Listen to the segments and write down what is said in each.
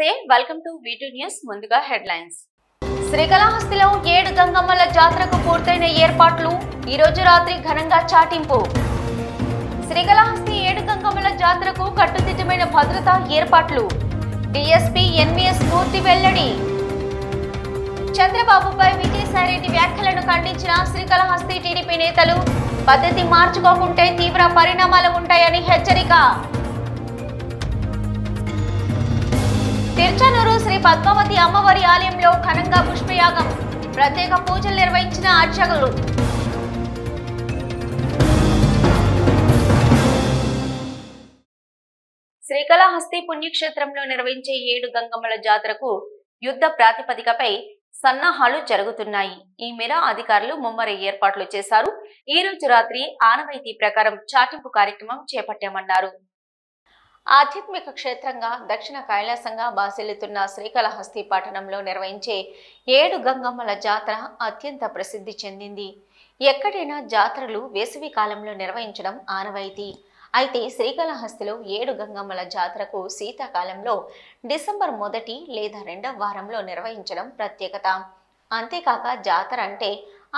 నమస్తే welcome to V2 news ముందుగా headlines శ్రీకాళహస్తిలో 7 గంగమ్మల జాతరకు పూర్తయిన ఏర్పాట్లు ఈ రోజు రాత్రి ఘనంగా చాటింపు శ్రీకాళహస్తి 7 గంగమ్మల జాతరకు కట్టుదిట్టమైన భద్రతా ఏర్పాట్లు DSP NVS పూర్తి వెల్లడి చంద్రబాబుపై విజయసాయిరెడ్డి వ్యాఖ్యలను ఖండించిన శ్రీకాళహస్తి టీడీపీ నేతలు పద్ధతి మార్చుకోకుంటే తీవ్ర పరిణామాలు ఉంటాయని హెచ్చరిక తిరుచానూరు శ్రీ పద్మావతి అమ్మవారి ఆలయంలో ఘనంగా పుష్పయాగం ప్రత్యేక పూజలు నిర్వహించిన అర్చకులు శ్రీకాళహస్తి పుణ్యక్షేత్రంలో నిర్వహించే 7 గంగమ్మల జాతరకు యుద్ధ ప్రాతిపదికపై సన్నాహాలు జరుగుతున్నాయి. ఈ మేర అధికారులు ముమ్మర ఏర్పాట్లు చేశారు. ఈ రోజు రాత్రి ఆనవాయితీ ప్రకారం చాటింపు కార్యక్రమం చేపట్టామన్నారు. ఆధ్యాత్మిక క్షేత్రంగా దక్షిణ కైలాసంగా బాసిల్లుతున్న శ్రీకాళహస్తి పట్టణంలో నిర్వహించే 7 గంగమ్మల జాతర అత్యంత ప్రసిద్ధి చెందింది. ఎక్కడైనా జాతరలు వేసవి కాలంలో నిర్వహించడం ఆనవాయితీ. అయితే శ్రీకాళహస్తిలో 7 గంగమ్మల జాతరకు శీతాకాలంలో డిసెంబర్ 1 లేదా 2వ వారంలో నిర్వహించడం ప్రత్యేకత. అంతేకాక జాతర అంటే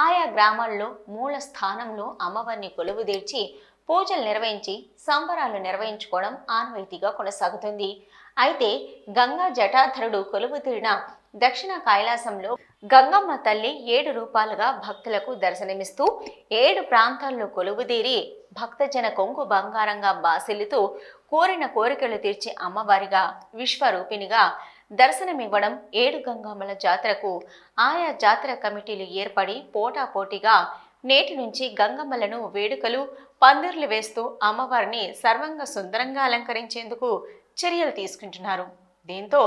ఆయా గ్రామాల్లో మూల స్థానంలో అమ్మవారిని కొలువుదీర్చి పూజలు నిర్వహించి సంబరాలు నిర్వహించుకోవడం ఆనవాయితీగా కొనసాగుతుంది. అయితే గంగా జటాధరుడు కొలువుతీరిన దక్షిణ కైలాసంలో గంగమ్మ తల్లి 7 రూపాలుగా భక్తులకు దర్శనమిస్తూ 7 ప్రాంతాల్లో కొలువుదీరి భక్తజన కొంగు బంగారంగా బాసిల్లుతూ కోరిన కోరికలు తీర్చే అమ్మవారిగా విశ్వరూపిణిగా దర్శనమివ్వడం 7 గంగమ్మల జాతరకు ఆయా జాతర కమిటీలు ఏర్పడి పోటాపోటీగా నేటి నుంచి గంగమ్మలను వేడుకలు పందిర్లు వేస్తూ అమ్మవారిని సర్వంగా సుందరంగా అలంకరించేందుకు చర్యలు తీసుకుంటున్నారు. దీంతో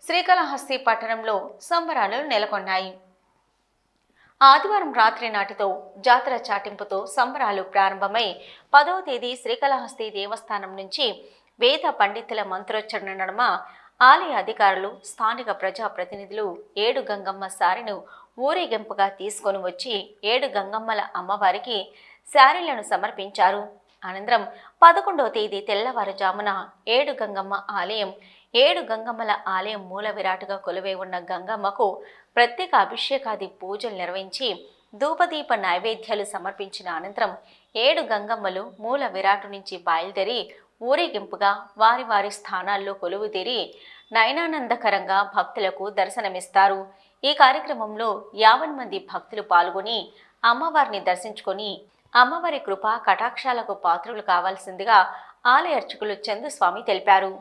శ్రీకాళహస్తి పట్టణంలో సంబరాలు నెలకొన్నాయి. ఆదివారం రాత్రి నాటితో జాతర చాటింపుతో సంబరాలు ప్రారంభమై 10వ తేదీ శ్రీకాళహస్తి దేవస్థానం నుంచి వేద పండితుల మంత్రోచ్చరణ నడుమ ఆలయ అధికారులు స్థానిక ప్రజాప్రతినిధులు 7 గంగమ్మ సారెను ఊరేగింపుగా తీసుకొని వచ్చి 7 గంగమ్మల అమ్మవారికి శారీలను సమర్పించారు. అనంతరం 11వ తేదీ తెల్లవారుజామున 7 గంగమ్మ ఆలయం 7 గంగమ్మల ఆలయం మూల విరాటుగా కొలువై ఉన్న గంగమ్మకు ప్రత్యేక అభిషేకాది పూజలు నిర్వహించి ధూపదీప నైవేద్యాలు సమర్పించిన అనంతరం 7 గంగమ్మలు మూల విరాటు నుంచి బయలుదేరి ఊరేగింపుగా వారి వారి స్థానాల్లో కొలువుతీరి నయనానందకరంగా భక్తులకు దర్శనమిస్తారు. ఈ కార్యక్రమంలో 50 మంది భక్తులు పాల్గొని అమ్మవారిని దర్శించుకొని అమ్మవారి కృప కటాక్షాలకు పాత్రులు కావాల్సిందిగా ఆలయ అర్చకులు చందుస్వామి తెలిపారు.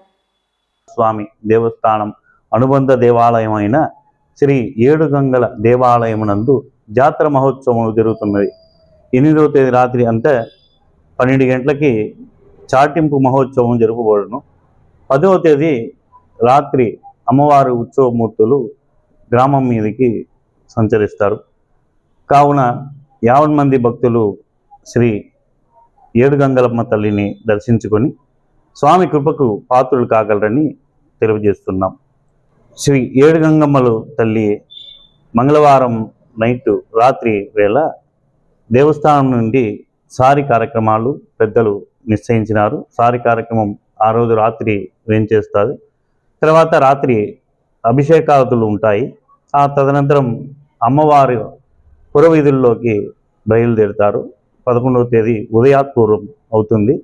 స్వామి దేవస్థానం అనుబంధ దేవాలయమైన శ్రీ 7 గంగల దేవాలయమునందు జాతర మహోత్సవం జరుగుతున్నది. 8వ తేదీ రాత్రి అంతా 12 గంటలకి చాటింపు మహోత్సవం జరుపబడును. 10వ తేదీ రాత్రి అమ్మవారి ఉత్సవమూర్తులు గ్రామం మీదకి సంచరిస్తారు. కావున 50 మంది భక్తులు శ్రీ 7 గంగలమ్మ తల్లిని దర్శించుకొని స్వామి కృపకు పాత్రులు కాగలరని తెలియజేస్తున్నాం. శ్రీ 7 గంగమ్మలు తల్లి మంగళవారం నైట్ రాత్రి వేళ దేవస్థానం నుండి సారి కార్యక్రమాలు పెద్దలు నిశ్చయించినారు. సారి కార్యక్రమం ఆ రోజు రాత్రి వేంచేస్తుంది. తర్వాత రాత్రి అభిషేకాదులు ఉంటాయి. ఆ తదనంతరం అమ్మవారి పురవీధుల్లోకి బయలుదేరుతారు. 11వ తేదీ ఉదయాత్పూర్వం అవుతుంది.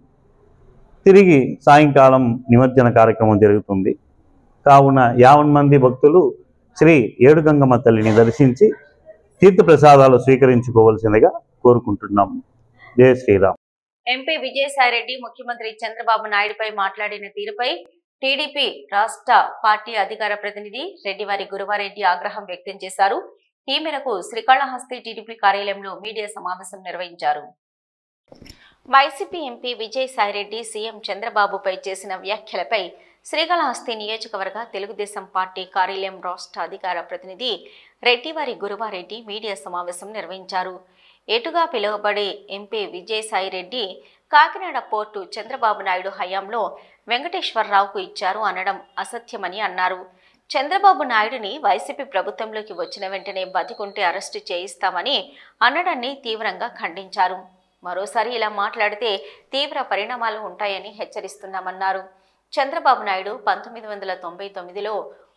తిరిగి సాయంకాలం నిమజ్జన కార్యక్రమం జరుగుతుంది. కావున 50 మంది భక్తులు శ్రీ 7 గంగమ్మ తల్లిని దర్శించి తీర్థప్రసాదాలు స్వీకరించుకోవాల్సిందిగా కోరుకుంటున్నాం. జయ శ్రీరామ్. ఎంపీ విజయసాయిరెడ్డి ముఖ్యమంత్రి చంద్రబాబు నాయుడుపై మాట్లాడిన తీరుపై టీడీపీ రాష్ట్ర పార్టీ అధికార ప్రతినిధి రెడ్డివారి గురువారెడ్డి ఆగ్రహం వ్యక్తం చేశారు. ఈ మేరకు శ్రీకాళహస్తి టీడీపీ కార్యాలయంలో మీడియా సమావేశం నిర్వహించారు. వైసీపీ ఎంపీ విజయసాయిరెడ్డి సీఎం చంద్రబాబుపై చేసిన వ్యాఖ్యలపై శ్రీకాళహస్తి నియోజకవర్గ తెలుగుదేశం పార్టీ కార్యాలయం రాష్ట్ర అధికార ప్రతినిధి రెడ్డివారి గురువారెడ్డి మీడియా సమావేశం నిర్వహించారు. ఎటుగా పిలువబడే ఎంపీ విజయసాయిరెడ్డి కాకినాడ పోర్టు చంద్రబాబు నాయుడు హయాంలో వెంకటేశ్వరరావుకు ఇచ్చారు అనడం అసత్యమని అన్నారు. చంద్రబాబు నాయుడుని వైసీపీ ప్రభుత్వంలోకి వచ్చిన వెంటనే బతికుంటే అరెస్టు చేయిస్తామని అనడాన్ని తీవ్రంగా ఖండించారు. మరోసారి ఇలా మాట్లాడితే తీవ్ర పరిణామాలు ఉంటాయని హెచ్చరిస్తున్నామన్నారు. చంద్రబాబు నాయుడు 1999లో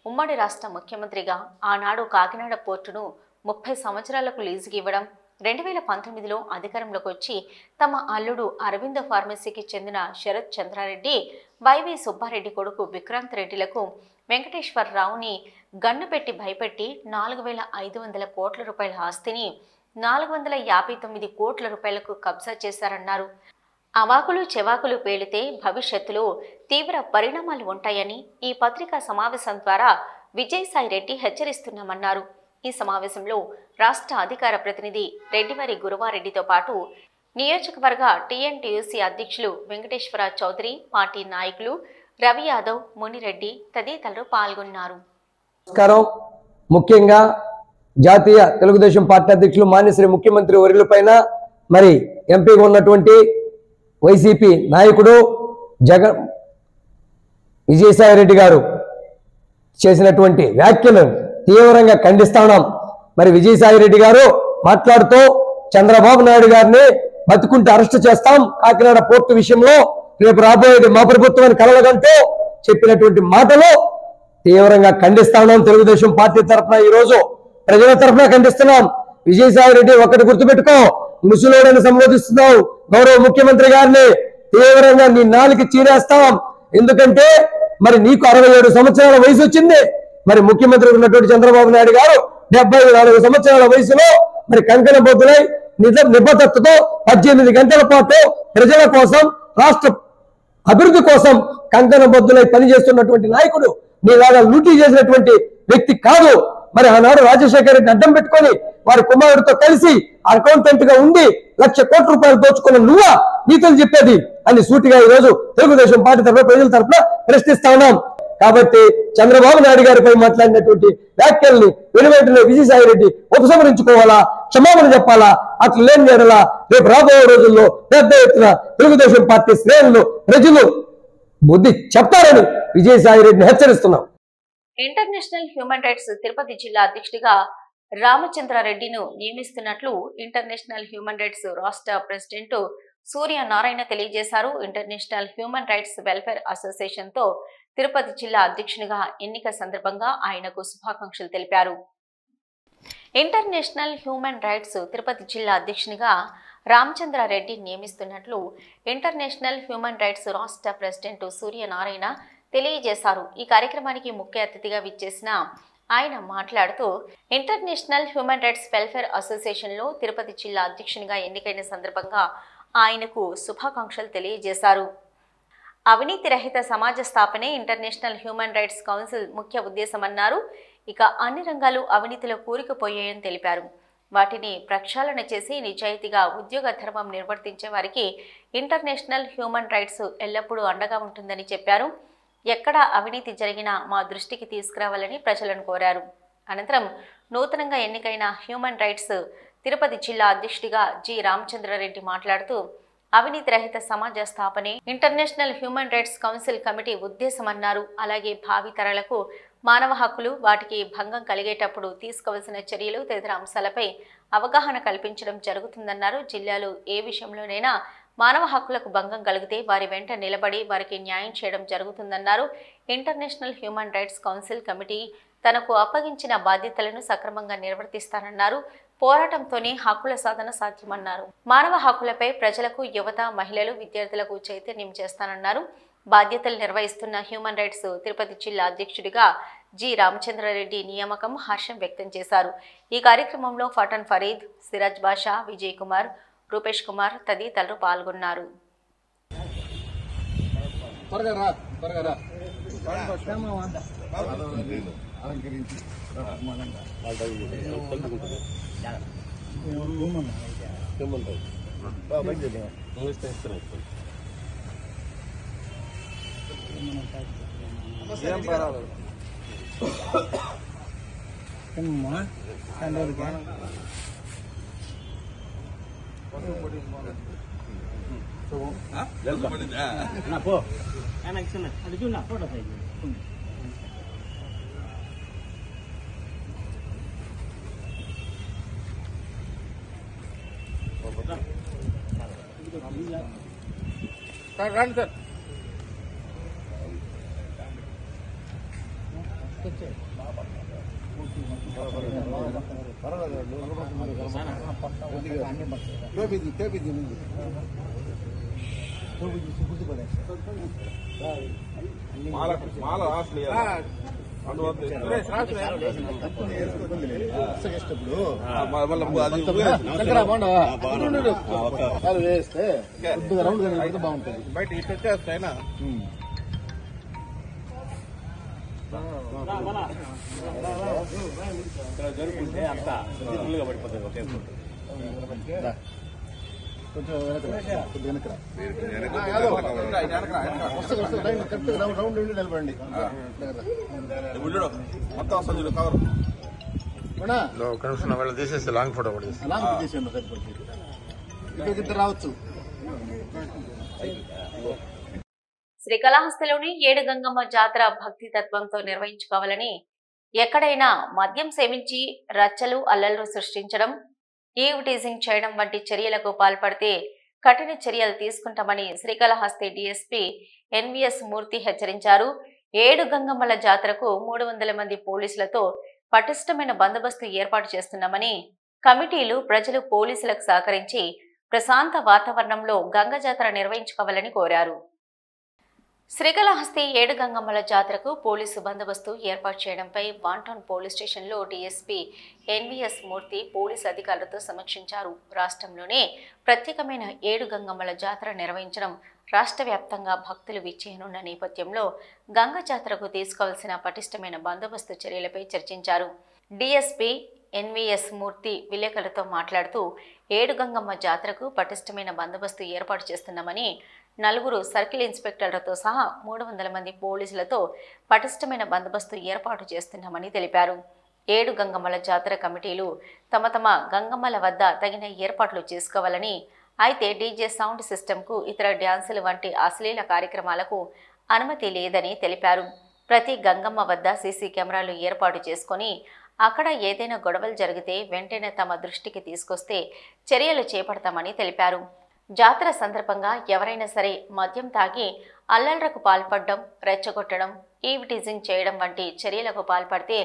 ఉమ్మడి రాష్ట్ర ముఖ్యమంత్రిగా ఆనాడు కాకినాడ పోర్టును 30 సంవత్సరాలకు లీజుకి ఇవ్వడం, 2019లో అధికారంలోకి వచ్చి తమ అల్లుడు అరవింద ఫార్మసీకి చెందిన శరత్ చంద్రారెడ్డి, వైవి సుబ్బారెడ్డి కొడుకు విక్రాంత్ రెడ్డిలకు వెంకటేశ్వరరావుని గన్ను పెట్టి భయపెట్టి 4,500 కోట్ల రూపాయల ఆస్తిని 459 కోట్ల రూపాయలకు కబ్జా చేశారన్నారు. అవాకులు చెవాకులు పేలితే భవిష్యత్తులో తీవ్ర పరిణామాలు ఉంటాయని ఈ పత్రికా సమావేశం ద్వారా విజయసాయిరెడ్డి హెచ్చరిస్తున్నామన్నారు. ఈ సమావేశంలో రాష్ట్ర అధికార ప్రతినిధి రెడ్డివారి గురువారెడ్డితో పాటు నియోజకవర్గ టీఎన్టీయూసీ అధ్యక్షులు వెంకటేశ్వర చౌదరి, పార్టీ నాయకులు రవి యాదవ్, మునిరెడ్డి తదితరులు పాల్గొన్నారు. నమస్కారం. ముఖ్యంగా జాతీయ తెలుగుదేశం పార్టీ అధ్యక్షులు మాన్యశ్రీ ముఖ్యమంత్రి వర్యులపైన మరి ఎంపీగా ఉన్నటువంటి వైసీపీ నాయకుడు విజయసాయిరెడ్డి గారు చేసినటువంటి వ్యాఖ్యలను తీవ్రంగా ఖండిస్తున్నాం. మరి విజయసాయిరెడ్డి గారు మాట్లాడుతూ చంద్రబాబు నాయుడు గారిని బతుకుంటే అరెస్ట్ చేస్తాం, కాకినాడ పోర్టు విషయంలో రేపు రాబోయేది మా ప్రభుత్వాన్ని కలవగంటూ చెప్పినటువంటి మాటలు తీవ్రంగా ఖండిస్తున్నాం. తెలుగుదేశం పార్టీ తరఫున ఈ రోజు ప్రజల తరఫున ఖండిస్తున్నాం. విజయసాయిరెడ్డి ఒక్కటి గుర్తుపెట్టుకో, ముసలోడని సంబోధిస్తున్నావు గౌరవ ముఖ్యమంత్రి గారిని, తీవ్రంగా నీ నాలుగు చీరేస్తాం. ఎందుకంటే మరి నీకు 67 సంవత్సరాల వయసు వచ్చింది. మరి ముఖ్యమంత్రి ఉన్నటువంటి చంద్రబాబు నాయుడు గారు 74 సంవత్సరాల వయసులో మరి కంకణ బొద్దులై నిబద్ధతతో 18 గంటల పాటు ప్రజల కోసం, రాష్ట్ర అభివృద్ధి కోసం కంకణ బొద్దులై పనిచేస్తున్నటువంటి నాయకుడు నీలాగా లూటీ చేసినటువంటి వ్యక్తి కాదు. మరి ఆనాడు రాజశేఖర రెడ్డి అడ్డం పెట్టుకొని వారి కుమారుడితో కలిసి అకౌంటెంట్ గా ఉండి 1,00,000 కోట్ల రూపాయలు దోచుకున్న నువ్వా నీతులు చెప్పేది అని సూటిగా ఈ రోజు తెలుగుదేశం పార్టీ తరఫున ప్రజల తరఫున ప్రశ్నిస్తా ఉన్నాం. కాబట్టి చంద్రబాబు నాయుడు గారిపై మాట్లాడినటువంటి వ్యాఖ్యల్ని వెనువెంటనే విజయసాయిరెడ్డి ఉపసంహరించుకోవాలా, క్షమాపణ చెప్పాలా. అట్లా లేని నేడలా రేపు రాబోయే రోజుల్లో పెద్ద ఎత్తున తెలుగుదేశం పార్టీ శ్రేణులు ప్రజలు బుద్ధి చెప్తారని విజయసాయిరెడ్డిని హెచ్చరిస్తున్నాం. ఇంటర్నేషనల్ హ్యూమన్ రైట్స్ తిరుపతి జిల్లా అధ్యక్షుడిగా రామచంద్రారెడ్డిను నియమిస్తున్నట్లు ఇంటర్నేషనల్ హ్యూమన్ రైట్స్ రాష్ట్ర ప్రెసిడెంట్ సూర్యనారాయణ తెలియజేశారు. International human rights welfare association తో తిరుపతి జిల్లా అధ్యక్షునిగా ఎన్నిక సందర్భంగా ఆయనకు శుభాకాంక్షలు తెలిపారు. ఇంటర్నేషనల్ హ్యూమన్ రైట్స్ తిరుపతి జిల్లా అధ్యక్షునిగా రామచంద్రారెడ్డి నియమిస్తున్నట్లు ఇంటర్నేషనల్ హ్యూమన్ రైట్స్ రాష్ట్ర ప్రెసిడెంట్ సూర్యనారాయణ తెలియజేశారు. ఈ కార్యక్రమానికి ముఖ్య అతిథిగా విచ్చేసిన ఆయన మాట్లాడుతూ ఇంటర్నేషనల్ హ్యూమన్ రైట్స్ వెల్ఫేర్ అసోసియేషన్లో తిరుపతి జిల్లా అధ్యక్షునిగా ఎన్నికైన సందర్భంగా ఆయనకు శుభాకాంక్షలు తెలియజేశారు. అవినీతి రహిత సమాజ స్థాపనే ఇంటర్నేషనల్ హ్యూమన్ రైట్స్ కౌన్సిల్ ముఖ్య ఉద్దేశమన్నారు. ఇక అన్ని రంగాలు అవినీతిలో కూరుకుపోయాయని తెలిపారు. వాటిని ప్రక్షాళన చేసి నిజాయితీగా ఉద్యోగ ధర్మం నిర్వర్తించే వారికి ఇంటర్నేషనల్ హ్యూమన్ రైట్స్ ఎల్లప్పుడూ అండగా ఉంటుందని చెప్పారు. ఎక్కడా అవినీతి జరిగినా మా దృష్టికి తీసుకురావాలని ప్రజలను కోరారు. అనంతరం నూతనంగా ఎన్నికైన హ్యూమన్ రైట్స్ తిరుపతి జిల్లా అధ్యక్షుడిగా జి రామచంద్రారెడ్డి మాట్లాడుతూ అవినీతి రహిత సమాజ స్థాపనే international human rights council committee ఉద్దేశమన్నారు. అలాగే భావి తరాలకు మానవ హక్కులు, వాటికి భంగం కలిగేటప్పుడు తీసుకోవాల్సిన చర్యలు తదితర అంశాలపై అవగాహన కల్పించడం జరుగుతుందన్నారు. జిల్లాలో ఏ విషయంలోనైనా మానవ హక్కులకు భంగం కలిగితే వారి వెంట నిలబడి వారికి న్యాయం చేయడం జరుగుతుందన్నారు. International human rights council committee తనకు అప్పగించిన బాధ్యతలను సక్రమంగా నిర్వర్తిస్తానన్నారు. పోరాటంతోనే హక్కుల సాధన సాధ్యమన్నారు. మానవ హక్కులపై ప్రజలకు, యువత, మహిళలు, విద్యార్థులకు చైతన్యం చేస్తానన్నారు. బాధ్యతలు నిర్వహిస్తున్న హ్యూమన్ రైట్స్ తిరుపతి జిల్లా అధ్యక్షుడిగా జి రామచంద్రారెడ్డి నియామకం హర్షం వ్యక్తం చేశారు. ఈ కార్యక్రమంలో ఫటన్ ఫరీద్, సిరాజ్ బాషా, విజయ్ కుమార్, రూపేష్ కుమార్ తదితరులు పాల్గొన్నారు. Run, sir. వేస్తే బాగుంటుంది బయట ఇటు వచ్చేస్తాయినా జరుపుకుంటే అంతా ఫుల్గా పడిపోతుంది ఒకే కొంచెం రౌండ్ ఉండి నిలబడండి మొత్తం వస్తుంది కవర్ కనిపిస్తున్న వాళ్ళు తీసేస్తే లాంగ్ ఫోటో కూడా లాంగ్ తీసేయండి సరిపోతుంది ఇక్కడికి రావచ్చు. శ్రీకాళహస్తిలోని ఏడు గంగమ్మ జాతర భక్తి తత్వంతో నిర్వహించుకోవాలని, ఎక్కడైనా మద్యం సేవించి రచ్చలు అల్లర్లు సృష్టించడం, ఈవ్ టీజింగ్ చేయడం వంటి చర్యలకు పాల్పడితే కఠిన చర్యలు తీసుకుంటామని శ్రీకాళహస్తి డీఎస్పీ ఎన్వీఎస్ మూర్తి హెచ్చరించారు. ఏడు గంగమ్మల జాతరకు 300 మంది పోలీసులతో పటిష్టమైన బందోబస్తు ఏర్పాటు చేస్తున్నామని, కమిటీలు ప్రజలు పోలీసులకు సహకరించి ప్రశాంత వాతావరణంలో గంగ జాతర నిర్వహించుకోవాలని కోరారు. శ్రీకాళహస్తి ఏడు గంగమ్మల జాతరకు పోలీసు బందోబస్తు ఏర్పాటు చేయడంపై వాంటౌన్ పోలీస్ స్టేషన్లో డీఎస్పీ ఎన్వీఎస్ మూర్తి పోలీసు అధికారులతో సమీక్షించారు. రాష్ట్రంలోనే ప్రత్యేకమైన ఏడు గంగమ్మల జాతర నిర్వహించడం రాష్ట్ర వ్యాప్తంగా భక్తులు విచ్చేయనున్న నేపథ్యంలో గంగ జాతరకు తీసుకోవాల్సిన పటిష్టమైన బందోబస్తు చర్యలపై చర్చించారు. డీఎస్పీ ఎన్వీఎస్ మూర్తి విలేకరులతో మాట్లాడుతూ ఏడు గంగమ్మ జాతరకు పటిష్టమైన బందోబస్తు ఏర్పాటు చేస్తున్నామని, 4 సర్కిల్ ఇన్స్పెక్టర్లతో సహా 300 మంది పోలీసులతో పటిష్టమైన బందోబస్తు ఏర్పాటు చేస్తున్నామని తెలిపారు. ఏడు గంగమ్మల జాతర కమిటీలు తమ గంగమ్మల వద్ద తగిన ఏర్పాట్లు చేసుకోవాలని, అయితే డీజే సౌండ్ సిస్టంకు, ఇతర డ్యాన్సులు వంటి అశ్లీల కార్యక్రమాలకు అనుమతి లేదని తెలిపారు. ప్రతి గంగమ్మ వద్ద సీసీ కెమెరాలు ఏర్పాటు చేసుకొని అక్కడ ఏదైనా గొడవలు జరిగితే వెంటనే తమ దృష్టికి తీసుకొస్తే చర్యలు చేపడతామని తెలిపారు. జాతర సందర్భంగా ఎవరైనా సరే మద్యం తాగి అల్లర్లకు పాల్పడడం, రెచ్చగొట్టడం, ఈవ్ టీజింగ్ చేయడం వంటి చర్యలకు పాల్పడితే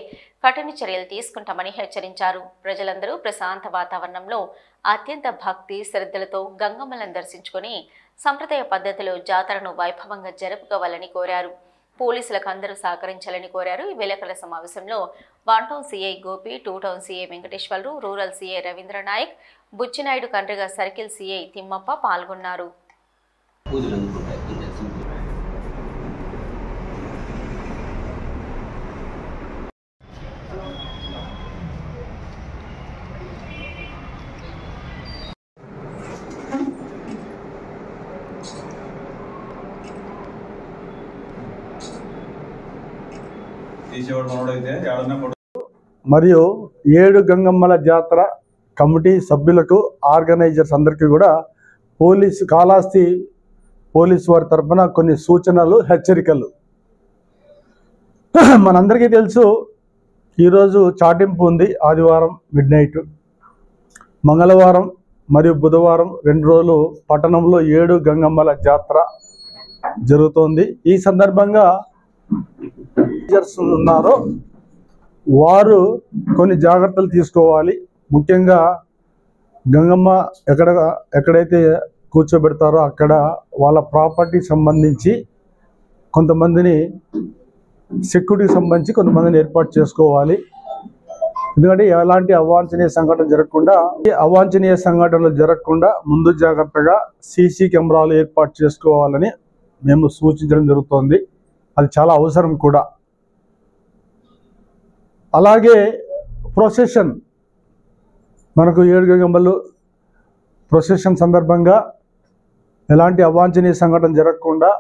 కఠిన చర్యలు తీసుకుంటామని హెచ్చరించారు. ప్రజలందరూ ప్రశాంత వాతావరణంలో అత్యంత భక్తి శ్రద్ధలతో గంగమ్మలను దర్శించుకొని సంప్రదాయ పద్ధతిలో జాతరను వైభవంగా జరుపుకోవాలని కోరారు. పోలీసులకు అందరూ సహకరించాలని కోరారు. ఈ విలేకరుల సమావేశంలో one town CI Gopi, 2 town CI Venkateswarlu, rural CI Ravindra Naik, Buchinaidu, Kandriga circle CI Thimmappa పాల్గొన్నారు. మరియు ఏడు గంగమ్మల జాతర కమిటీ సభ్యులకు, ఆర్గనైజర్స్ అందరికీ కూడా కాళహస్తి పోలీసు వారి తరఫున కొన్ని సూచనలు, హెచ్చరికలు. మనందరికీ తెలుసు, ఈరోజు చాటింపు ఉంది. ఆదివారం మిడ్నైట్, మంగళవారం మరియు బుధవారం 2 రోజులు పట్టణంలో ఏడు గంగమ్మల జాతర జరుగుతోంది. ఈ సందర్భంగా ఉన్నారో వారు కొన్ని జాగ్రత్తలు తీసుకోవాలి. ముఖ్యంగా గంగమ్మ ఎక్కడైతే కూర్చోబెడతారో అక్కడ వాళ్ళ ప్రాపర్టీ సంబంధించి కొంతమందిని, సెక్యూరిటీకి సంబంధించి కొంతమందిని ఏర్పాటు చేసుకోవాలి. ఎందుకంటే ఎలాంటి అవాంఛనీయ సంఘటనలు జరగకుండా ముందు జాగ్రత్తగా సీసీ కెమెరాలు ఏర్పాటు చేసుకోవాలని మేము సూచించడం జరుగుతోంది. అది చాలా అవసరం కూడా. అలాగే ప్రొసెషన్, మనకు ఏడు గంగమ్మలు ప్రొసెషన్ సందర్భంగా ఎలాంటి అవాంఛనీయ సంఘటన జరగకుండా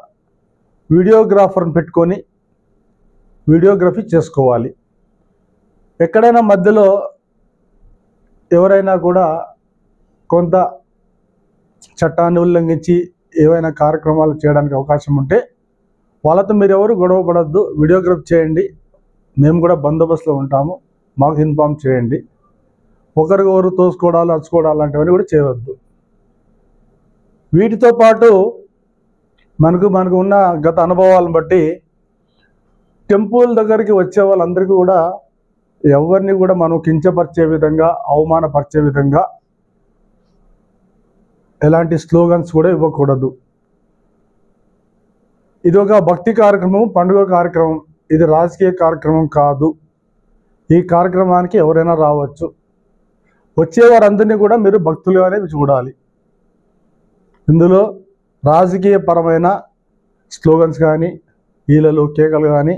వీడియోగ్రాఫర్ని పెట్టుకొని వీడియోగ్రఫీ చేసుకోవాలి. ఎక్కడైనా మధ్యలో ఎవరైనా కూడా కొంత చట్టాన్ని ఉల్లంఘించి ఏవైనా కార్యక్రమాలు చేయడానికి అవకాశం ఉంటే వాళ్ళతో మీరు ఎవరు గొడవ పడద్దు, వీడియోగ్రఫీ చేయండి. మేము కూడా బందోబస్తులో ఉంటాము, మాకు ఇన్ఫామ్ చేయండి. ఒకరికొకరు తోసుకోవడాలు, అచ్చుకోవడాలు లాంటివన్నీ కూడా చేయవద్దు. వీటితో పాటు మనకు ఉన్న గత అనుభవాలను బట్టి టెంపుల్ దగ్గరికి వచ్చే వాళ్ళందరికీ కూడా ఎవరిని కూడా మనం కించపరిచే విధంగా, అవమానపరిచే విధంగా ఎలాంటి స్లోగన్స్ కూడా ఇవ్వకూడదు. ఇది ఒక భక్తి కార్యక్రమం, పండుగ కార్యక్రమం, ఇది రాజకీయ కార్యక్రమం కాదు. ఈ కార్యక్రమానికి ఎవరైనా రావచ్చు. వచ్చేవారందరినీ కూడా మీరు భక్తులుగానే చూడాలి. ఇందులో రాజకీయ పరమైన స్లోగన్స్ కానీ, ఈలలు, కేకలు కానీ,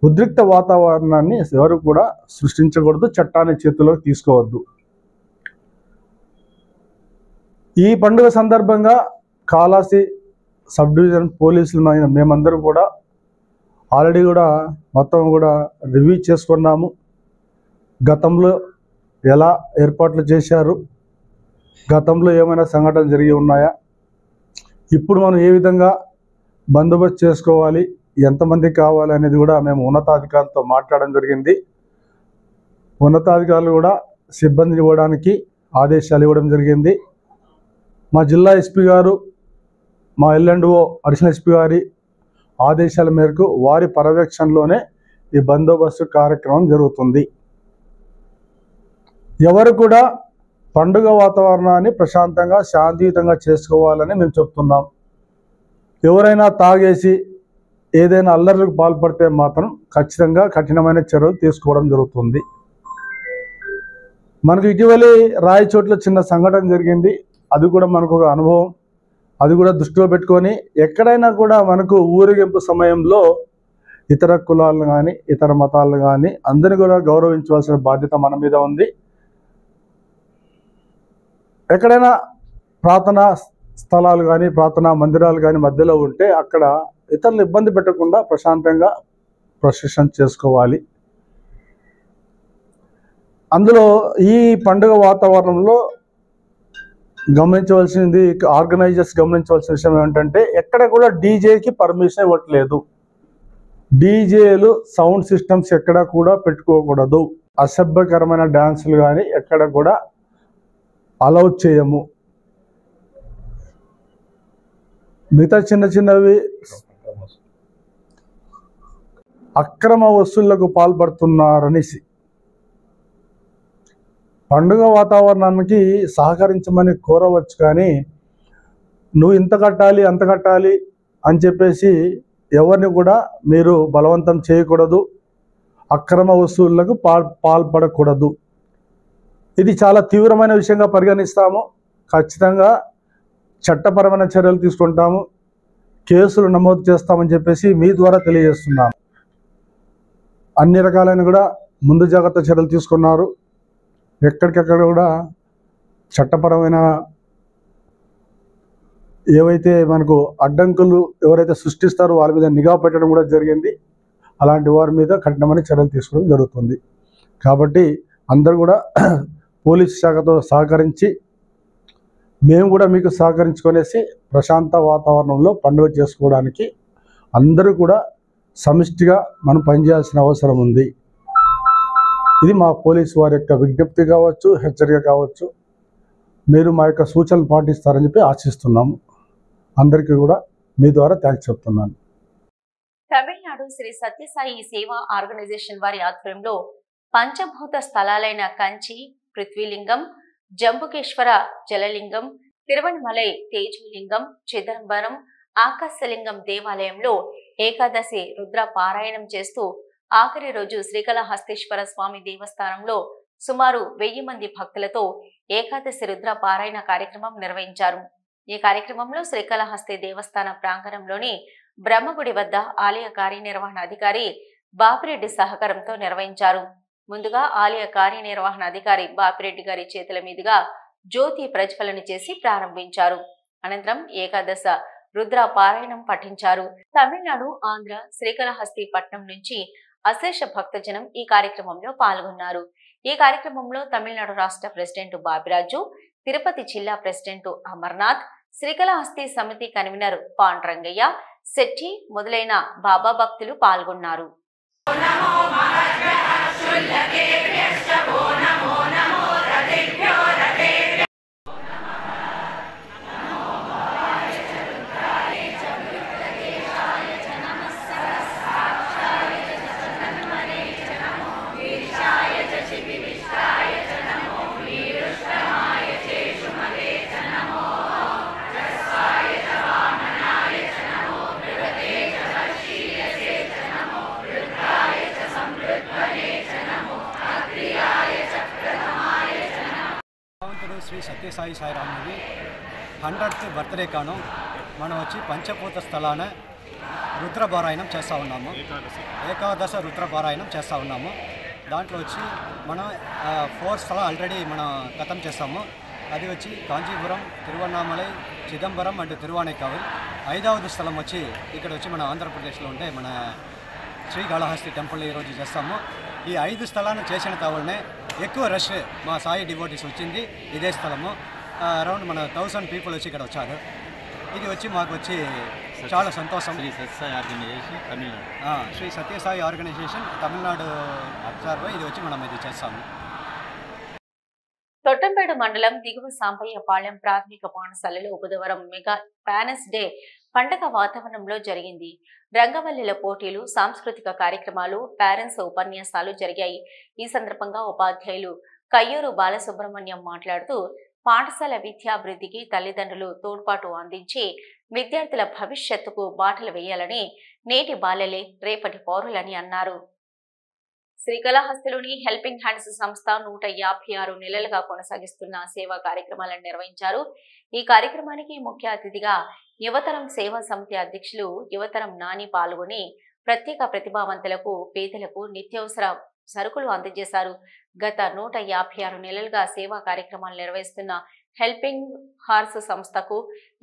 ఉద్రిక్త వాతావరణాన్ని ఎవరు కూడా సృష్టించకూడదు. చట్టాన్ని చేతిలోకి తీసుకోవద్దు. ఈ పండుగ సందర్భంగా కాళాసి సబ్ డివిజన్ పోలీసులమైన మేమందరం కూడా ఆల్రెడీ కూడా మొత్తం కూడా రివ్యూ చేసుకున్నాము. గతంలో ఎలా ఏర్పాట్లు చేశారు, గతంలో ఏమైనా సంఘటనలు జరిగి ఉన్నాయా, ఇప్పుడు మనం ఏ విధంగా బందోబస్తు చేసుకోవాలి, ఎంతమంది కావాలి అనేది కూడా మేము ఉన్నతాధికారులతో మాట్లాడడం జరిగింది. ఉన్నతాధికారులు కూడా సిబ్బందిని ఇవ్వడానికి ఆదేశాలు ఇవ్వడం జరిగింది. మా జిల్లా ఎస్పీ గారు, మా ఎల్ఎండ్ఓ అడిషనల్ ఎస్పీ గారి ఆదేశాల మేరకు వారి పర్యవేక్షణలోనే ఈ బందోబస్తు కార్యక్రమం జరుగుతుంది. ఎవరు కూడా పండుగ వాతావరణాన్ని ప్రశాంతంగా, శాంతియుతంగా చేసుకోవాలని మేము చెప్తున్నాం. ఎవరైనా తాగేసి ఏదైనా అల్లర్లకు పాల్పడితే మాత్రం ఖచ్చితంగా కఠినమైన చర్యలు తీసుకోవడం జరుగుతుంది. మనకు ఇటీవలే రాయచోట్ల చిన్న సంఘటన జరిగింది. అది కూడా మనకు ఒక అనుభవం. అది కూడా దృష్టిలో పెట్టుకొని ఎక్కడైనా కూడా మనకు ఊరేగింపు సమయంలో ఇతర కులాలను కానీ, ఇతర మతాలను కానీ అందరినీ కూడా గౌరవించవలసిన బాధ్యత మన మీద ఉంది. ఎక్కడైనా ప్రార్థనా స్థలాలు కానీ, ప్రార్థనా మందిరాలు కానీ మధ్యలో ఉంటే అక్కడ ఇతరులు ఇబ్బంది పెట్టకుండా ప్రశాంతంగా ప్రొసెషన్ చేసుకోవాలి. అందులో ఈ పండుగ వాతావరణంలో గమనించవలసింది, ఆర్గనైజర్స్ గమనించవలసిన విషయం ఏమిటంటే ఎక్కడ కూడా డీజేకి పర్మిషన్ ఇవ్వట్లేదు. డీజేలు, సౌండ్ సిస్టమ్స్ ఎక్కడ కూడా పెట్టుకోకూడదు. అసభ్యకరమైన డ్యాన్సులు కానీ ఎక్కడ కూడా అలౌ చేయము. మిగతా చిన్న చిన్నవి అక్రమ వసూళ్లకు పాల్పడుతున్నారనేసి పండుగ వాతావరణానికి సహకరించమని కోరవచ్చు, కానీ నువ్వు ఇంత కట్టాలి, అంత కట్టాలి అని చెప్పేసి ఎవరిని కూడా మీరు బలవంతం చేయకూడదు. అక్రమ వసూళ్లకు పాల్పడకూడదు. ఇది చాలా తీవ్రమైన విషయంగా పరిగణిస్తాము. ఖచ్చితంగా చట్టపరమైన చర్యలు తీసుకుంటాము, కేసులు నమోదు చేస్తామని చెప్పేసి మీ ద్వారా తెలియజేస్తున్నాము. అన్ని రకాలైన కూడా ముందు జాగ్రత్త చర్యలు తీసుకున్నారు. ఎక్కడికక్కడ కూడా చట్టపరమైన ఏవైతే మనకు అడ్డంకులు ఎవరైతే సృష్టిస్తారో వాళ్ళ మీద నిఘా పెట్టడం కూడా జరిగింది. అలాంటి వారి మీద కఠినమైన చర్యలు తీసుకోవడం జరుగుతుంది. కాబట్టి అందరూ కూడా పోలీసు శాఖతో సహకరించి, మేము కూడా మీకు సహకరించుకొనేసి ప్రశాంత వాతావరణంలో పండుగ చేసుకోవడానికి అందరూ కూడా సమిష్టిగా మనం పనిచేయాల్సిన అవసరం ఉంది. ఇది మా పోలీసు వారి యొక్క విజ్ఞప్తి కావచ్చు, హెచ్చరిక కావచ్చు. మీరు మా యొక్క సూచనలు పాటిస్తారని చెప్పి ఆశిస్తున్నాము. అందరికీ కూడా మీ ద్వారా థ్యాంక్స్ చెప్తున్నాను. తమిళనాడు శ్రీ సత్యసాయి సేవా ఆర్గనైజేషన్ వారి ఆధ్వర్యంలో పంచభూత స్థలాలైన కంచి, పృథ్వీలింగం, జంబుకేశ్వర జలలింగం, తిరువణమలై తేజోలింగం, చిదంబరం, ఆకాశలింగం దేవాలయంలో ఏకాదశి రుద్ర పారాయణం చేస్తూ ఆఖరి రోజు శ్రీకాళహస్తీశ్వర స్వామి దేవస్థానంలో సుమారు 1000 మంది భక్తులతో ఏకాదశి రుద్ర పారాయణ కార్యక్రమం నిర్వహించారు. ఈ కార్యక్రమంలో శ్రీకాళహస్తి దేవస్థాన ప్రాంగణంలోని బ్రహ్మగుడి వద్ద ఆలయ కార్యనిర్వహణాధికారి బాపిరెడ్డి సహకారంతో నిర్వహించారు. ముందుగా ఆలయ కార్యనిర్వహణాధికారి బాపిరెడ్డి గారి చేతుల మీదుగా జ్యోతి ప్రజ్వలన చేసి ప్రారంభించారు. అనంతరం ఏకాదశ రుద్ర పారాయణం పఠించారు. తమిళనాడు, ఆంధ్ర, శ్రీకాళహస్తి పట్నం నుంచి అశేష భక్తజనం ఈ కార్యక్రమంలో పాల్గొన్నారు. ఈ కార్యక్రమంలో తమిళనాడు రాష్ట్ర ప్రెసిడెంట్ బాపిరాజు, తిరుపతి జిల్లా ప్రెసిడెంట్ అమర్నాథ్, శ్రీకాళహస్తి సమితి కన్వీనర్ పాండ్రంగయ్య శెట్టి మొదలైన బాబా భక్తులు పాల్గొన్నారు. శ్రీ సత్యసాయి సాయిరాముడి 100th బర్త్డే కాను మనం వచ్చి పంచభూత స్థలాన రుద్రపారాయణం చేస్తూ ఉన్నాము. ఏకాదశ రుద్రపారాయణం చేస్తూ ఉన్నాము. దాంట్లో వచ్చి మనం 4 స్థలం ఆల్రెడీ మనం ఖతం చేస్తాము. అది వచ్చి కాంచీపురం, తిరువన్నామలై, చిదంబరం అండ్ తిరువానైకావల్. 5వ స్థలం వచ్చి ఇక్కడ వచ్చి మన ఆంధ్రప్రదేశ్లో ఉంటే మన శ్రీకాళహస్తి టెంపుల్ ఈరోజు చేస్తాము. ఈ 5 స్థలాన్ని చేసిన తావలనే ఎక్కువ రష్ మా సాయి డివోటీస్ వచ్చింది. ఇదే స్థలము అరౌండ్ మన 1000 పీపుల్ వచ్చి ఇక్కడ వచ్చారు. ఇది వచ్చి మాకు వచ్చి చాలా సంతోషం. Shri Sathya Sai organisation Tamil Nadu, Shri Sathya Sai organisation Tamil Nadu observe ఇది వచ్చి మనం ఇది చేస్తాము. తొట్టంపేడు మండలం దిగువ సాంబయ్యపాలెం ప్రాథమిక పాఠశాలలో బుధవారం మెగా ప్యానెస్ డే పండగ వాతావరణంలో జరిగింది. రంగవల్లిల పోటీలు, సాంస్కృతిక కార్యక్రమాలు, పేరెంట్స్ ఉపన్యాసాలు జరిగాయి. ఈ సందర్భంగా ఉపాధ్యాయులు కయ్యూరు బాలసుబ్రహ్మణ్యం మాట్లాడుతూ పాఠశాల విద్యాభివృద్ధికి తల్లిదండ్రులు తోడ్పాటు అందించి విద్యార్థుల భవిష్యత్తుకు బాటలు వేయాలని, నేటి బాలలే రేపటి పౌరులని అన్నారు. శ్రీకాళహస్తిలోని హెల్పింగ్ హ్యాండ్స్ సంస్థ 156 నెలలుగా కొనసాగిస్తున్న సేవా కార్యక్రమాలను నిర్వహించారు. ఈ కార్యక్రమానికి ముఖ్య అతిథిగా యువతరం సేవా సమితి అధ్యక్షులు యువతరం నాని పాల్గొని ప్రత్యేక ప్రతిభావంతులకు, పేదలకు నిత్యావసర సరుకులు అందజేశారు. గత 156 నెలలుగా సేవా కార్యక్రమాలు నిర్వహిస్తున్న హెల్పింగ్ హార్స్ సంస్థకు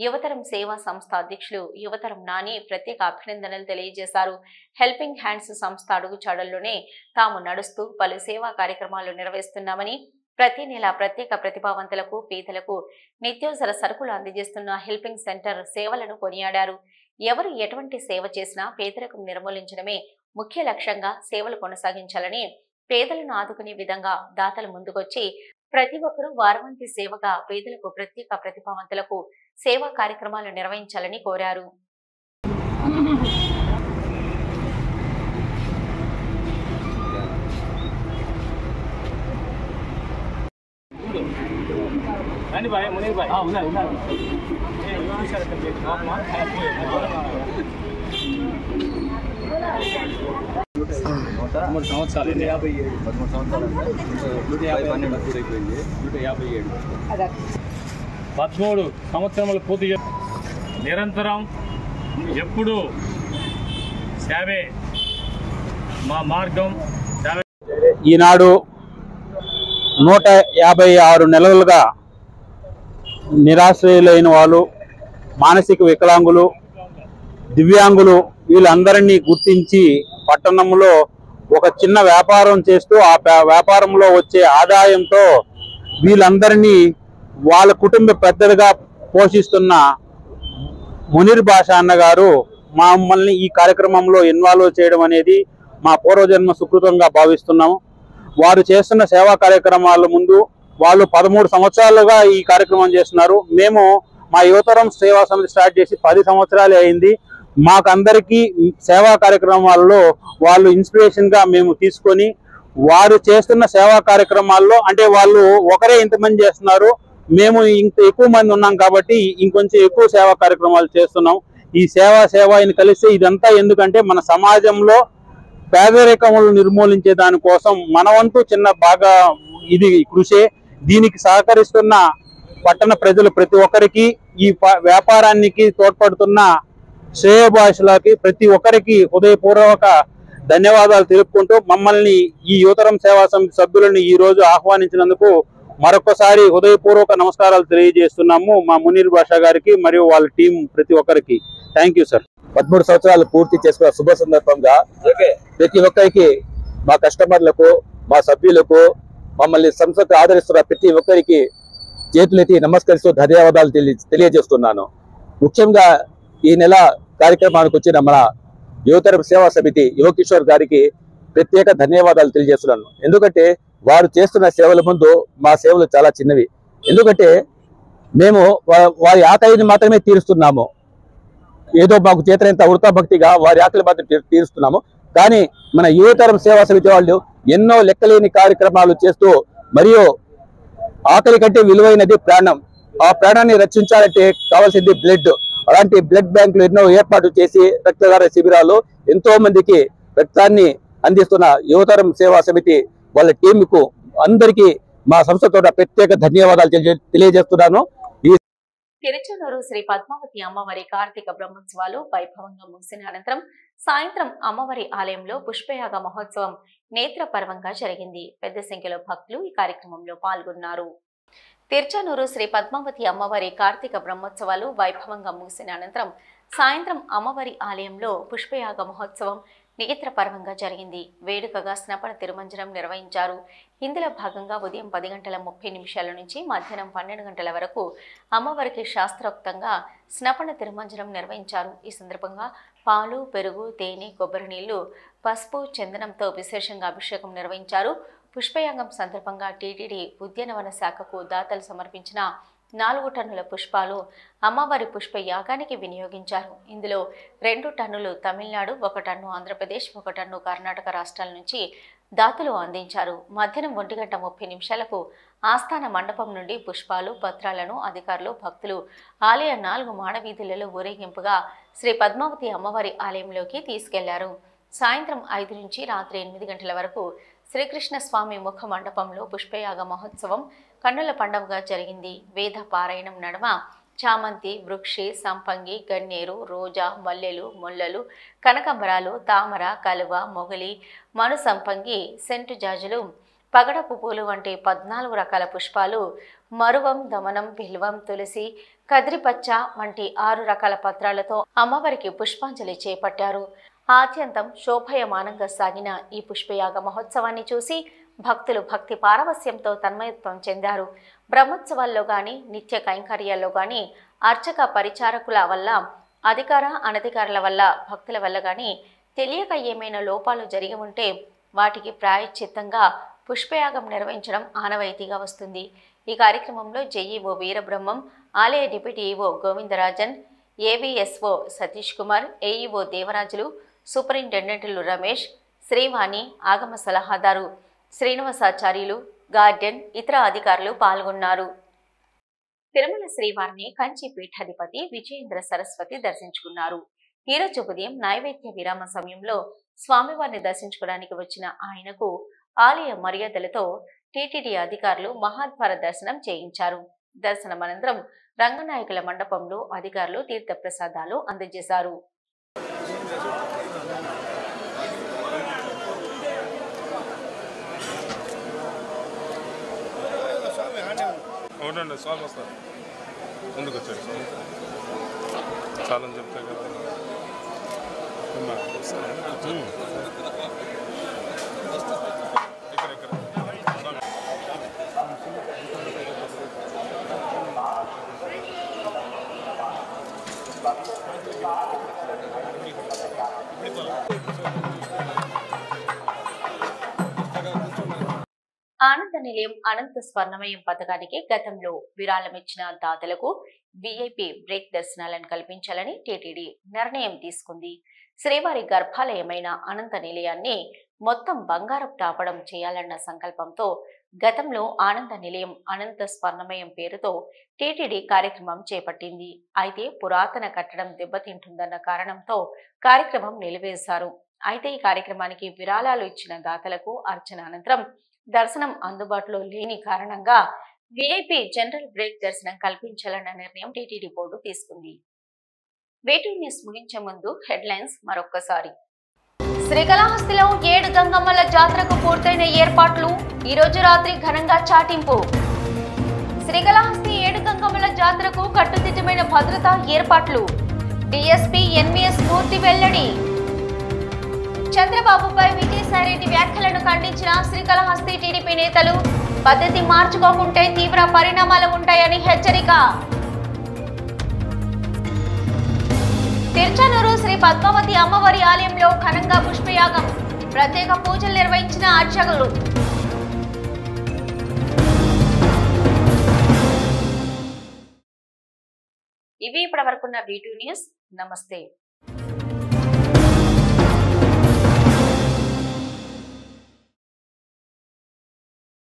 యువతరం సేవా సంస్థ అధ్యక్షులు యువతరం నాని ప్రత్యేక అభినందనలు తెలియజేశారు. హెల్పింగ్ హ్యాండ్స్ సంస్థ అడుగుచాడల్లోనే తాము నడుస్తూ పలు సేవా కార్యక్రమాలు నిర్వహిస్తున్నామని, ప్రతి నెల ప్రత్యేక ప్రతిభావంతులకు, పేదలకు నిత్యావసర సరుకులు అందజేస్తున్న హెల్పింగ్ సెంటర్ సేవలను కొనియాడారు. ఎవరు ఎటువంటి సేవ చేసినా పేదరికం నిర్మూలించడమే ముఖ్య లక్ష్యంగా సేవలు కొనసాగించాలని, పేదలను ఆదుకునే విధంగా దాతలు ముందుకొచ్చి ప్రతి ఒక్కరూ వారవంతి సేవగా పేదలకు, ప్రత్యేక ప్రతిభావంతులకు సేవా కార్యక్రమాలు నిర్వహించాలని కోరారు. పదమూడు సంవత్సరములు పూర్తి నిరంతరం ఎప్పుడు సేవే మా మార్గం. ఈనాడు 156 నెలలుగా నిరాశ్రయులైన వాళ్ళు, మానసిక వికలాంగులు, దివ్యాంగులు వీళ్ళందరినీ గుర్తించి పట్టణంలో ఒక చిన్న వ్యాపారం చేస్తూ ఆ వ్యాపారంలో వచ్చే ఆదాయంతో వీళ్ళందరినీ వాళ్ళ కుటుంబ పెద్దలుగా పోషిస్తున్న మునీర్ బాషా అన్న గారు మమ్మల్ని ఈ కార్యక్రమంలో ఇన్వాల్వ్ చేయడం అనేది మా పూర్వజన్మ సుకృతంగా భావిస్తున్నాము. వారు చేస్తున్న సేవా కార్యక్రమాల ముందు వాళ్ళు 13 సంవత్సరాలుగా ఈ కార్యక్రమం చేస్తున్నారు. మేము మా యువతరం సేవా సమితి స్టార్ట్ చేసి 10 సంవత్సరాలే అయింది. మాకందరికీ సేవా కార్యక్రమాల్లో వాళ్ళు ఇన్స్పిరేషన్గా మేము తీసుకొని వారు చేస్తున్న సేవా కార్యక్రమాల్లో అంటే వాళ్ళు ఒకరే ఇంతమంది చేస్తున్నారు, మేము ఇంత ఎక్కువ మంది ఉన్నాం కాబట్టి ఇంకొంచెం ఎక్కువ సేవా కార్యక్రమాలు చేస్తున్నాం. ఈ సేవ కలిస్తే ఇదంతా ఎందుకంటే మన సమాజంలో పేదరికములు నిర్మూలించే దానికోసం మన వంతు చిన్న బాగా ఇది కృషే. దీనికి సహకరిస్తున్న పట్టణ ప్రజలు ప్రతి ఒక్కరికి, ఈ వ్యాపారానికి తోడ్పడుతున్న శ్రేయోభిలాషులకి ప్రతి ఒక్కరికి హృదయపూర్వక ధన్యవాదాలు తెలుపుకుంటూ మమ్మల్ని ఈ యువతరం సేవా సమితి సభ్యులను ఈ రోజు ఆహ్వానించినందుకు మరొకసారి హృదయపూర్వక నమస్కారాలు తెలియజేస్తున్నాము మా మునీర్ బాషా గారికి మరియు వాళ్ళ టీం ప్రతి ఒక్కరికి. Thank you sir. 13 సంవత్సరాలు పూర్తి చేసుకున్న శుభ సందర్భంగా ప్రతి ఒక్కరికి, మా కస్టమర్లకు, మా సభ్యులకు, మమ్మల్ని సంస్థకు ఆదరిస్తున్న ప్రతి ఒక్కరికి చేతులెత్తి నమస్కరిస్తూ ధన్యవాదాలు తెలియజేస్తున్నాను. ముఖ్యంగా ఈ నెల కార్యక్రమానికి వచ్చిన మన యువతరం సేవా సమితి యువకిషోర్ గారికి ప్రత్యేక ధన్యవాదాలు తెలియజేస్తున్నాను. ఎందుకంటే వారు చేస్తున్న సేవల ముందు మా సేవలు చాలా చిన్నవి. ఎందుకంటే మేము వారి ఆకలిని మాత్రమే తీరుస్తున్నాము. ఏదో మాకు చేతనంత వృతా భక్తిగా వారి ఆకలి మాత్రం తీరుస్తున్నాము. కానీ మన యువతరం సేవా సమితి వాళ్ళు ఎన్నో లెక్కలేని కార్యక్రమాలు చేస్తూ, మరియు ఆకలి కంటే విలువైనది ప్రాణం. ఆ ప్రాణాన్ని రక్షించాలంటే కావాల్సింది బ్లడ్. అలాంటి బ్లడ్ బ్యాంకులు ఎన్నో ఏర్పాటు చేసి రక్తదాన శిబిరాలు ఎంతో మందికి రక్తాన్ని అందిస్తున్న యువతరం సేవా సమితి వాళ్ళ టీంకు అందరికీ మా సంస్థతో ప్రత్యేక ధన్యవాదాలు తెలియజేస్తున్నాను. తిరుచానూరు శ్రీ పద్మావతి అమ్మవారి కార్తీక బ్రహ్మోత్సవాలు వైభవంగా ముగిసిన అనంతరం సాయంత్రం అమ్మవారి ఆలయంలో పుష్పయాగ మహోత్సవం నేత్రపర్వంగా జరిగింది. పెద్ద సంఖ్యలో భక్తులు ఈ కార్యక్రమంలో పాల్గొన్నారు. తిరుచానూరు శ్రీ పద్మావతి అమ్మవారి కార్తీక బ్రహ్మోత్సవాలు వైభవంగా ముగిసిన అనంతరం సాయంత్రం అమ్మవారి ఆలయంలో పుష్పయాగ మహోత్సవం నేత్రపర్వంగా జరిగింది. వేడుకగా స్నపన తిరుమంజనం నిర్వహించారు. ఇందులో భాగంగా ఉదయం 10:30 నుంచి మధ్యాహ్నం 12 గంటల వరకు అమ్మవారికి శాస్త్రోక్తంగా స్నపన తిరుమంజనం నిర్వహించారు. ఈ సందర్భంగా పాలు, పెరుగు, తేనె, కొబ్బరి నీళ్లు, పసుపు, చందనంతో విశేషంగా అభిషేకం నిర్వహించారు. పుష్పయాగం సందర్భంగా టీటీడీ ఉద్యానవన శాఖకు దాతలు సమర్పించిన 4 టన్నుల పుష్పాలు అమ్మవారి పుష్ప యాగానికి వినియోగించారు. ఇందులో 2 టన్నులు తమిళనాడు, 1 టన్ను ఆంధ్రప్రదేశ్, 1 టన్ను కర్ణాటక రాష్ట్రాల నుంచి దాతలు అందించారు. మధ్యాహ్నం 1:30 ఆస్థాన మండపం నుండి పుష్పాలు, పత్రాలను అధికారులు, భక్తులు ఆలయ 4 మాడవీధులలో ఊరేగింపుగా శ్రీ పద్మావతి అమ్మవారి ఆలయంలోకి తీసుకెళ్లారు. సాయంత్రం 5 నుంచి రాత్రి 8 గంటల వరకు శ్రీకృష్ణ స్వామి ముఖ మండపంలో పుష్పయాగ మహోత్సవం కన్నుల పండుగగా జరిగింది. వేద పారాయణం నడమ చామంతి, వృక్షి, సంపంగి, గన్నేరు, రోజా, మల్లెలు, ముల్లలు, కనకంబరాలు, తామర, కలువ, మొగలి, మను సంపంగి, సెంటు జాజులు, పగడపు పూలు వంటి 14 రకాల పుష్పాలు, మరువం, దమనం, బిల్వం, తులసి, కదిరిపచ్చ వంటి 6 రకాల పత్రాలతో అమ్మవారికి పుష్పాంజలి చేపట్టారు. ఆద్యంతం శోభయమానంగా సాగిన ఈ పుష్పయాగ మహోత్సవాన్ని చూసి భక్తులు భక్తి పారవస్యంతో తన్మయత్వం చెందారు. బ్రహ్మోత్సవాల్లో గాని, నిత్య కైంకర్యాల్లో గాని అర్చక పరిచారకుల వల్ల, అధికార అనధికారుల వల్ల, భక్తుల వల్ల గాని తెలియక ఏమైనా లోపాలు జరిగి ఉంటే వాటికి ప్రాయశ్చిత్తంగా పుష్పయాగం నిర్వహించడం ఆనవాయితీగా వస్తుంది. ఈ కార్యక్రమంలో జేఈఓ వీరబ్రహ్మం, ఆలయ deputy EO Govindarajan, AVSO Satish Kumar, AEO Devarajulu, సూపరింటెండెంట్లు రమేష్, శ్రీవాణి, ఆగమ సలహాదారు శ్రీనివాసాచార్యులు, గార్డెన్, ఇతర అధికారులు పాల్గొన్నారు. తిరుమల శ్రీవారిని కంచి పీఠాధిపతి విజయేంద్ర సరస్వతి దర్శించుకున్నారు. ఈ రోజు ఉదయం నైవేద్య విరామ సమయంలో స్వామివారిని దర్శించుకోవడానికి వచ్చిన ఆయనకు ఆలయ మర్యాదలతో టీటీడీ అధికారులు మహాద్వార దర్శనం చేయించారు. దర్శనం అనంతరం రంగనాయకుల మండపంలో అధికారులు తీర్థ ప్రసాదాలు అందజేశారు. అవునండి, స్వామి వస్తారు. ముందుకు వచ్చాడు స్వామి. చాలా చెప్తా కదా. ఆనంద నిలయం అనంత స్వర్ణమయం పథకానికి గతంలో విరాళమిచ్చిన దాతలకు విఐపి బ్రేక్ దర్శనాలను కల్పించాలని టీటీడీ నిర్ణయం తీసుకుంది. శ్రీవారి గర్భాలయమైన అనంత నిలయాన్ని మొత్తం బంగారపు తాపడం చేయాలన్న సంకల్పంతో గతంలో ఆనంద నిలయం అనంత స్వర్ణమయం పేరుతో టీటీడీ కార్యక్రమం చేపట్టింది. అయితే పురాతన కట్టడం దెబ్బతింటుందన్న కారణంతో కార్యక్రమం నిలిపివేశారు. అయితే ఈ కార్యక్రమానికి విరాళాలు ఇచ్చిన దాతలకు అర్చన అనంతరం దర్శనం అందుబాటులో లేని కారణంగా విఐపి జనరల్ బ్రేక్ దర్శనం కల్పించాలన్న నిర్ణయం టీటీడీ బోర్డు తీసుకుంది. వేటూ న్యూస్ ముగించే ముందు హెడ్లైన్స్ మరొక్కసారి. శ్రీకాళహస్తిలో 7 గంగమ్మల జాతరకు పూర్తయిన ఏర్పాట్లు, ఈ రోజు రాత్రి ఘనంగా చాటింపు. శ్రీకాళహస్తి 7 గంగమ్మల జాతరకు కట్టుదిట్టమైన భద్రతా ఏర్పాట్లు, డీఎస్పీ ఎన్వీఎస్ పూర్తి వెల్లడి. చంద్రబాబుపై విజయసాయిరెడ్డి వ్యాఖ్యలను ఖండించిన శ్రీకాళహస్తి టీడీపీ నేతలు, పద్ధతి మార్చుకోకుంటే తీవ్ర పరిణామాలు ఉంటాయని హెచ్చరిక. తిరుచానూరు శ్రీ పద్మావతి అమ్మవారి ఆలయంలో ఘనంగా పుష్పయాగం, ప్రత్యేక పూజలు నిర్వహించిన అర్చకులు. ఇవి ఇప్పటి వరకున్న V2 న్యూస్. నమస్తే.